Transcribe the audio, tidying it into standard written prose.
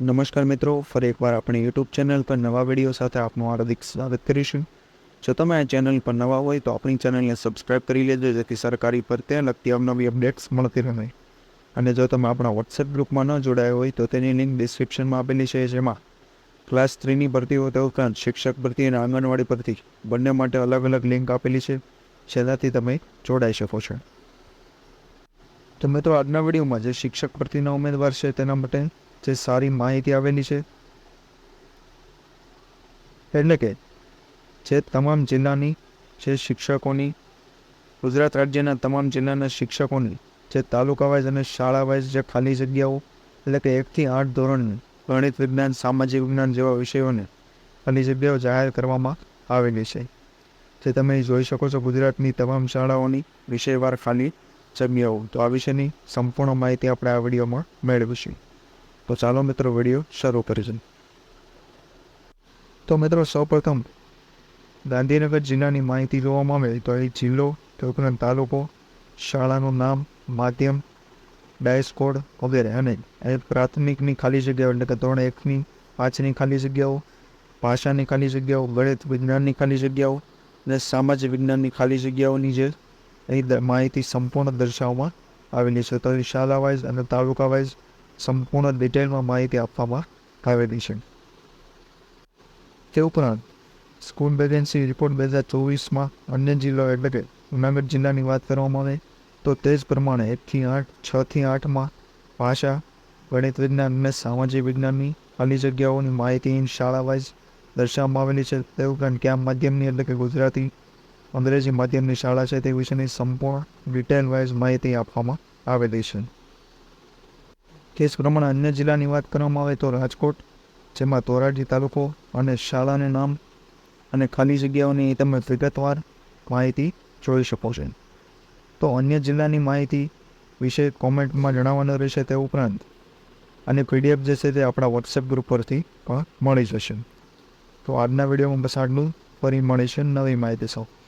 નમસ્કાર મિત્રો, ફરી એકવાર આપણી યુટ્યુબ ચેનલ પર નવા વિડીયો સાથે આપનું હાર્દિક સ્વાગત કરીશું. જો તમે આ ચેનલ પર નવા હોય તો આપણી ચેનલને સબસ્ક્રાઇબ કરી લેજો, જેથી સરકારી ભરતી લગતી અવનવી અપડેટ્સ મળતી રહે. અને જો તમે આપણા વોટ્સએપ ગ્રુપમાં ન જોડાયા હોય તો તેની લિંક ડિસ્ક્રિપ્શનમાં આપેલી છે, જેમાં ક્લાસ 3ની ભરતી હોય તે ઉપરાંત શિક્ષક ભરતી અને આંગણવાડી ભરતી બંને માટે અલગ અલગ લિંક આપેલી છે, જેનાથી તમે જોડાઈ શકો છો. તો મિત્રો, આજના વિડીયોમાં જે શિક્ષક ભરતીના ઉમેદવાર છે તેના માટે જે સારી માહિતી આવેલી છે, એટલે કે જે તમામ જિલ્લાની જે શિક્ષકોની, ગુજરાત રાજ્યના તમામ જિલ્લાના શિક્ષકોની જે તાલુકા વાઇઝ અને શાળા વાઇઝ જે ખાલી જગ્યાઓ, એટલે કે 1 થી 8 ધોરણની ગણિત, વિજ્ઞાન, સામાજિક વિજ્ઞાન જેવા વિષયોને ખાલી જગ્યાઓ જાહેર કરવામાં આવેલી છે. જે તમે જોઈ શકો છો, ગુજરાતની તમામ શાળાઓની વિષયવાર ખાલી જગ્યાઓ. તો આ વિશેની સંપૂર્ણ માહિતી આપણે આ વિડીયોમાં મેળવીશું. તો ચાલો મિત્રો, વિડીયો શરૂ કરીશું. તો મિત્રો, સૌપ્રથમ ગાંધીનગર જિલ્લાની માહિતી જોવામાં આવે તો એ જિલ્લો, તે ઉપરાંત તાલુકો, શાળાનું નામ, માધ્યમ, ડાયસ કોડ વગેરે, અને પ્રાથમિકની ખાલી જગ્યાઓ એટલે કે ધોરણ 1ની 5ની ખાલી જગ્યાઓ, ભાષાની ખાલી જગ્યાઓ, ગણિત વિજ્ઞાનની ખાલી જગ્યાઓ અને સામાજિક વિજ્ઞાનની ખાલી જગ્યાઓની જે માહિતી સંપૂર્ણ દર્શાવવામાં આવેલી છે. તો એ શાળા વાઇઝ અને તાલુકા વાઇઝ સંપૂર્ણ ડિટેલમાં માહિતી આપવામાં આવેલી છે. તે ઉપરાંત સ્કૂલ વેકેન્સી રિપોર્ટ 2024માં અન્ય જિલ્લો એટલે કે જૂનાગઢ જિલ્લાની વાત કરવામાં આવે તો તે જ પ્રમાણે 1 થી 8, 6 થી 8માં ભાષા, ગણિત વિજ્ઞાન અને સામાજિક વિજ્ઞાનની ખાલી જગ્યાઓની માહિતી શાળા વાઇઝ દર્શાવવામાં આવેલી છે. તે ઉપરાંત કયા માધ્યમની એટલે કે ગુજરાતી, અંગ્રેજી માધ્યમની શાળા છે તે વિશેની સંપૂર્ણ ડિટેલ વાઇઝ માહિતી આપવામાં આવેલી છે. તે જ પ્રમાણે અન્ય જિલ્લાની વાત કરવામાં આવે તો રાજકોટ, જેમાં ધોરાજી તાલુકો અને શાળાનું નામ અને ખાલી જગ્યાઓની તમે વિગતવાર માહિતી જોઈ શકો છો. તો અન્ય જિલ્લાની માહિતી વિશે કોમેન્ટમાં જણાવવાનું રહેશે. તે ઉપરાંત અને PDF જે છે તે આપણા વોટ્સએપ ગ્રુપ પરથી પણ મળી જશે. તો આજના વિડીયોમાં બસ આટલું. ફરી મળીશું નવી માહિતી સાથે.